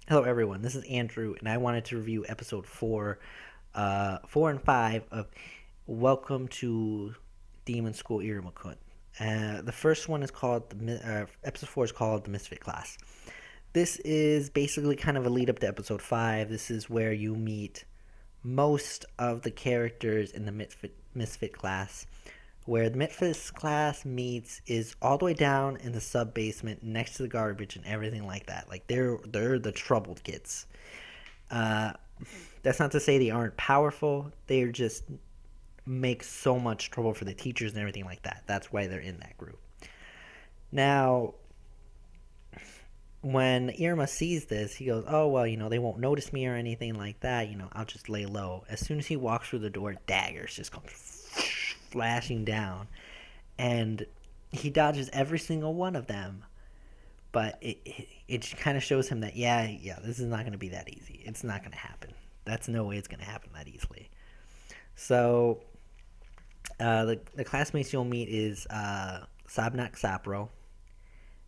Hello, everyone. This is Andrew, and I wanted to review episode 4 and 5 of Welcome to Demon School Iruma-kun. The first one is called episode 4 is called the Misfit Class. This is basically kind of a lead up to episode 5. This is where you meet most of the characters in the Misfit class. Where the Misfit class meets is all the way down in the sub basement next to the garbage and everything like that. Like they're the troubled kids. Uh, that's not to say they aren't powerful. They're just make so much trouble for the teachers and everything like that. That's why they're in that group. Now, when Irma sees this, he goes, "Oh well, they won't notice me or anything like that. I'll just lay low." As soon as he walks through the door, daggers just come flashing down, and he dodges every single one of them. But it kind of shows him that this is not going to be that easy. It's not going to happen. That's no way it's going to happen that easily. So the classmates you'll meet is Sabnak Sapro,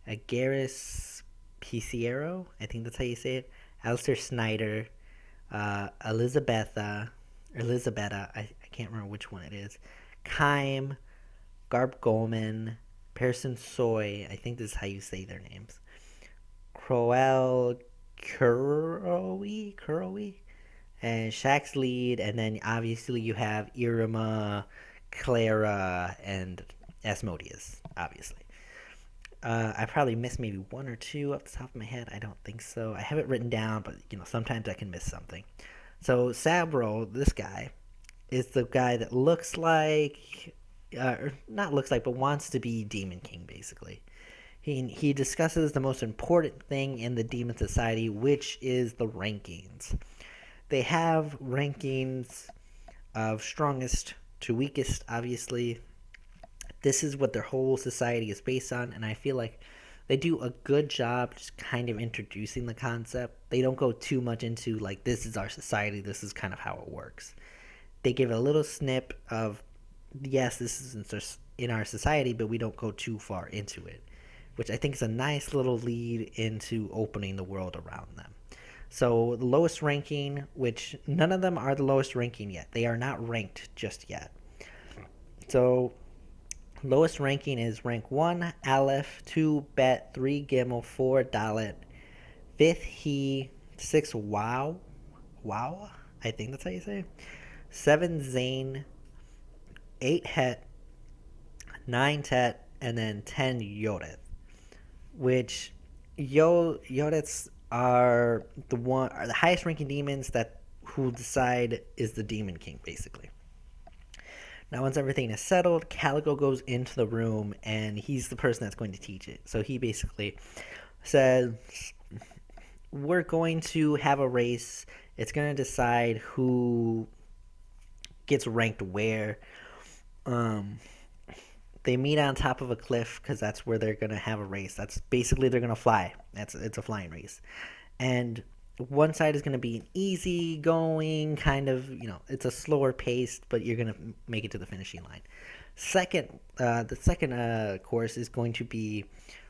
Agaris Piciero, I think that's how you say it, Alistair Snyder, Elizabetta, I can't remember which one it is, Kime, Garb Goldman, Pearson Soy, I think this is how you say their names, Croel Kurowi, and Shaq's lead, and then obviously you have Iruma, Clara, and Asmodeus, obviously. I probably missed maybe one or two off the top of my head. I don't think so. I have it written down, but sometimes I can miss something. So Sabro, this guy, is the guy that looks like, or not looks like, but wants to be Demon King, basically. He discusses the most important thing in the Demon Society, which is the rankings. They have rankings of strongest to weakest, obviously. This is what their whole society is based on, and I feel like they do a good job just kind of introducing the concept. They don't go too much into, like, this is our society, this is kind of how it works. They give a little snip of, yes, this is in our society, but we don't go too far into it, which I think is a nice little lead into opening the world around them. So the lowest ranking, which none of them are the lowest ranking yet. They are not ranked just yet. So lowest ranking is rank 1, Aleph, 2, Bet, 3, Gimel, 4, Dalet, 5th, He, 6, Wow, I think that's how you say it, 7, Zane, 8, Het, 9, Tet, and then 10, Yodeth, which Yodeths are the highest ranking demons that who decide is the Demon King, basically. Now, once everything is settled, Calico goes into the room, and he's the person that's going to teach it. So he basically says, we're going to have a race. It's going to decide who gets ranked where. They meet on top of a cliff because that's where they're going to have a race. That's basically they're going to fly. It's a flying race. And one side is going to be an easy going kind of, it's a slower pace, but you're going to make it to the finishing line. The second course is going to be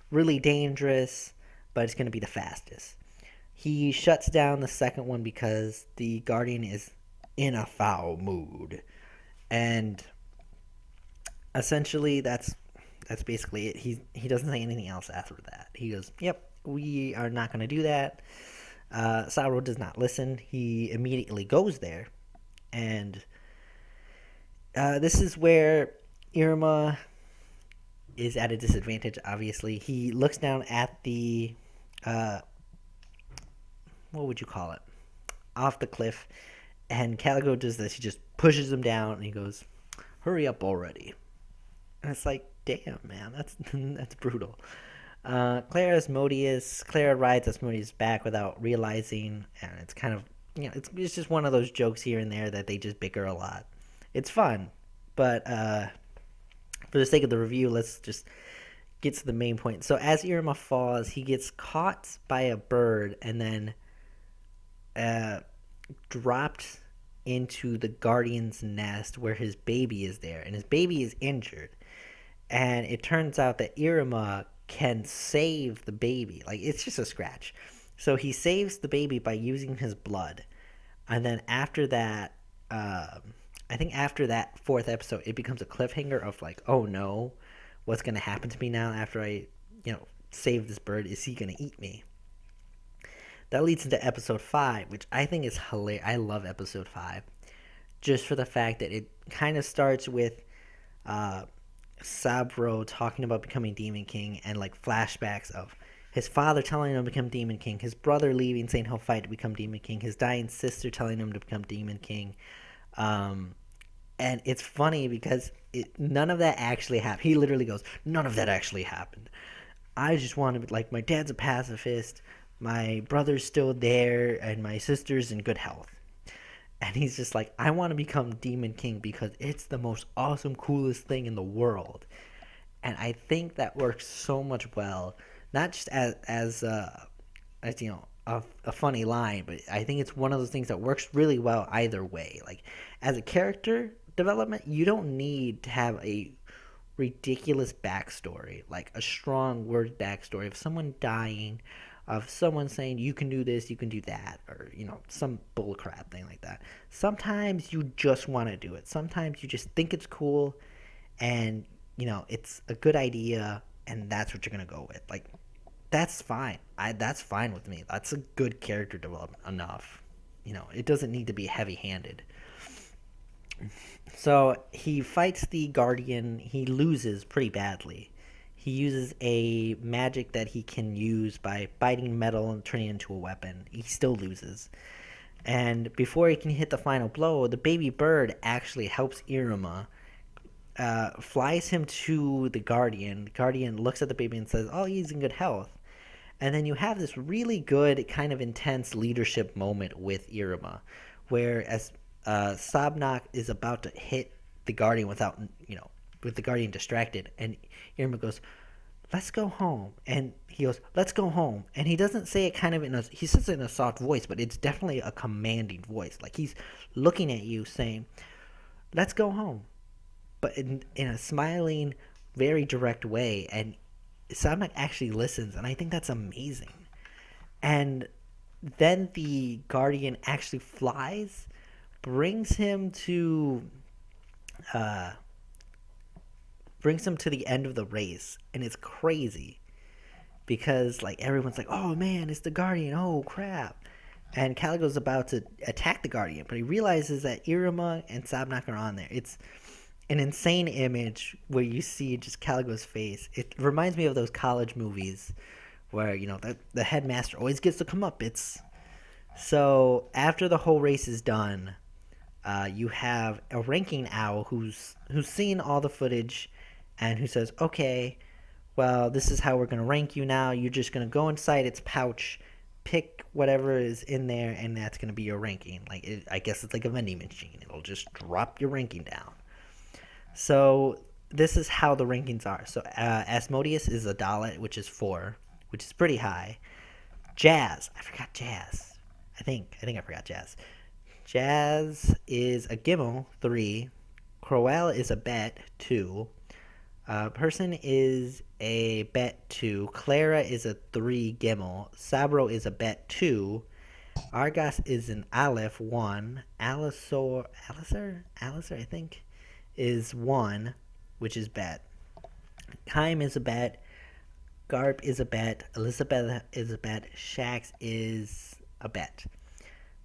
really dangerous, but it's going to be the fastest. He shuts down the second one because the guardian is in a foul mood, and essentially that's basically it. He doesn't say anything else after that. He goes, "Yep, we are not going to do that." Sauro does not listen. He immediately goes there, and this is where Irma is at a disadvantage, obviously. He looks down at the, what would you call it, off the cliff, and Calico does this. He just pushes him down, and he goes, "Hurry up already." And it's like, damn, man, that's brutal. Clara rides Asmodeus back without realizing, and it's kind of, it's just one of those jokes here and there that they just bicker a lot. It's fun, but for the sake of the review, let's just get to the main point. So as Irma falls, he gets caught by a bird and then dropped into the guardian's nest where his baby is there, and his baby is injured. And it turns out that Iruma can save the baby. Like, it's just a scratch. So he saves the baby by using his blood, and then after that, I think after that fourth episode, it becomes a cliffhanger of like, oh no, what's gonna happen to me now after I, save this bird? Is he gonna eat me? That leads into episode five, which I think is hilarious. I love episode five, just for the fact that it kind of starts with uh, Sabro talking about becoming Demon King and like flashbacks of his father telling him to become Demon King, his brother leaving saying he'll fight to become Demon King, his dying sister telling him to become Demon King. Um, and it's funny because none of that actually happened. He literally goes, none of that actually happened. I just want to, like, my dad's a pacifist, my brother's still there, and my sister's in good health. And he's just like, I want to become Demon King because it's the most awesome, coolest thing in the world. And I think that works so much well, not just as a funny line, but I think it's one of those things that works really well either way. Like, as a character development, you don't need to have a ridiculous backstory, like a strong word backstory of someone dying, of someone saying you can do this, you can do that, or some bullcrap thing like that. Sometimes you just want to do it. Sometimes you just think it's cool, and it's a good idea, and that's what you're gonna go with. Like, that's fine. That's fine with me. That's a good character development enough. It doesn't need to be heavy-handed. So he fights the Guardian. He loses pretty badly. He uses a magic that he can use by biting metal and turning it into a weapon. He still loses. And before he can hit the final blow, the baby bird actually helps Iruma, flies him to the Guardian. The Guardian looks at the baby and says, oh, he's in good health. And then you have this really good, kind of intense leadership moment with Iruma, where as Sabnak is about to hit the Guardian with the Guardian distracted, and Iruma goes, let's go home. And he goes, let's go home. And he doesn't say it he says it in a soft voice, but it's definitely a commanding voice. Like, he's looking at you saying, let's go home. But in a smiling, very direct way. And Sabnak actually listens, and I think that's amazing. And then the Guardian actually flies, brings him to the end of the race, and it's crazy because like everyone's like, oh man, it's the Guardian, oh crap. And Caligo's about to attack the Guardian, but he realizes that Iruma and Sabnak are on there. It's an insane image where you see just Caligo's face. It reminds me of those college movies where the headmaster always gets to come up. So after the whole race is done, you have a ranking owl who's seen all the footage and who says, okay, well, this is how we're going to rank you now. You're just going to go inside its pouch, pick whatever is in there, and that's going to be your ranking. I guess it's like a vending machine. It'll just drop your ranking down. So this is how the rankings are. So Asmodeus is a Dalit, which is 4, which is pretty high. Jazz. I forgot Jazz. I think I forgot Jazz. Jazz is a Gimel, 3. Crowell is a Bet, 2. Person is a Bet, 2. Clara is a 3 Gimel. Sabro is a Bet, 2. Argas is an Aleph, 1. Alisor, I think, is 1, which is Bet. Chaim is a Bet. Garp is a Bet. Elizabeth is a Bet. Shax is a Bet.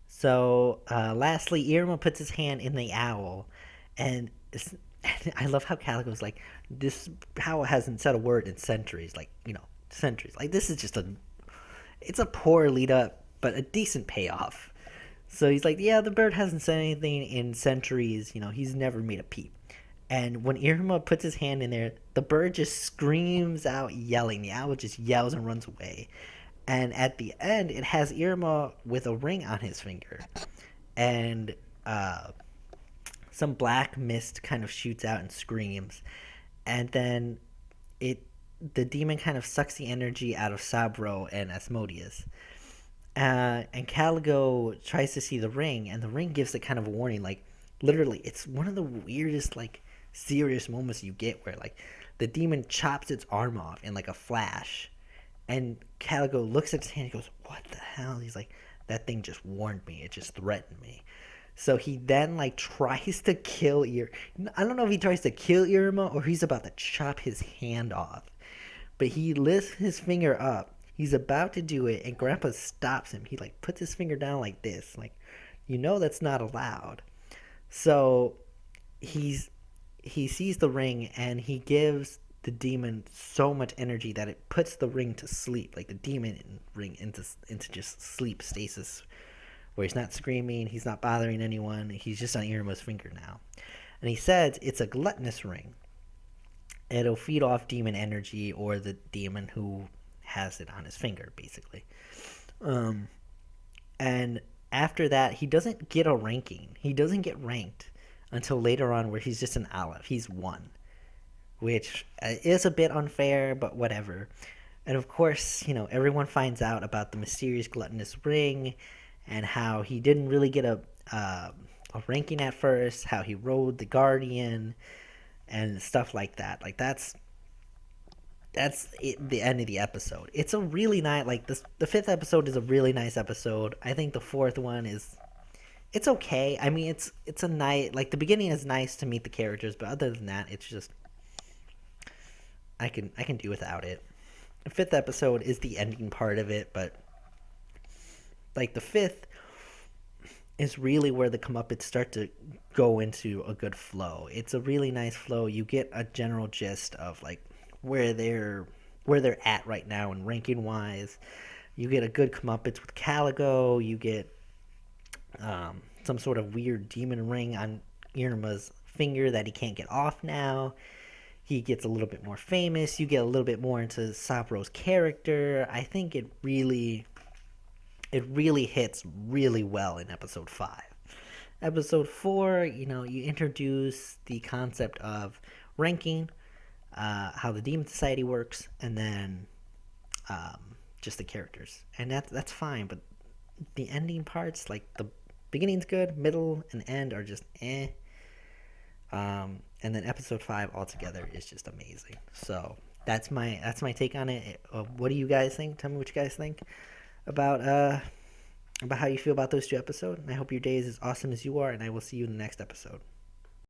So, lastly, Irma puts his hand in the owl, and I love how Calico's like, this owl hasn't said a word in centuries, centuries. Like, this is just it's a poor lead up, but a decent payoff. So he's like, yeah, the bird hasn't said anything in centuries, he's never made a peep. And when Irma puts his hand in there, the bird just screams out yelling. The owl just yells and runs away. And at the end, it has Irma with a ring on his finger. And some black mist kind of shoots out and screams. And then the demon kind of sucks the energy out of Sabro and Asmodeus. And Caligo tries to see the ring, and the ring gives it kind of a warning. Like, literally, it's one of the weirdest, serious moments you get where, the demon chops its arm off in, a flash. And Calico looks at his hand and goes, "What the hell?" He's like, "That thing just warned me. It just threatened me." So he then like tries to kill I don't know if he tries to kill Iruma or he's about to chop his hand off. But he lifts his finger up. He's about to do it, and Grandpa stops him. He like puts his finger down like this, like, that's not allowed. So he's he sees the ring and he gives the demon so much energy that it puts the ring to sleep, like the demon ring into just sleep stasis, where he's not screaming, he's not bothering anyone, he's just on Iruma's finger now. And he says it's a gluttonous ring. It'll feed off demon energy or the demon who has it on his finger, basically. Um, and after that, he doesn't get a ranking. He doesn't get ranked until later on, where he's just an Aleph. He's one, which is a bit unfair, but whatever. And of course, everyone finds out about the mysterious gluttonous ring and how he didn't really get a ranking at first, how he rode the Guardian and stuff like that. Like that's it, the end of the episode. It's a really nice, like this. The fifth episode is a really nice episode. I think the fourth one is, it's okay. I mean, it's a night, like the beginning is nice to meet the characters, but other than that, it's just I can do without it. The fifth episode is the ending part of it, but like the fifth is really where the comeuppets start to go into a good flow. It's a really nice flow. You get a general gist of like where they're at right now and ranking wise. You get a good comeuppets with Caligo. You get some sort of weird demon ring on Iruma's finger that he can't get off now. He gets a little bit more famous. You get a little bit more into Sabro's character. I think it really hits really well in episode 5. Episode 4, you introduce the concept of ranking, how the Demon Society works, and then just the characters. And that's fine, but the ending parts, like the beginning's good, middle and end are just eh. And then episode 5 altogether is just amazing. So that's my take on it. What do you guys think? Tell me what you guys think about how you feel about those 2 episodes. And I hope your day is as awesome as you are, and I will see you in the next episode.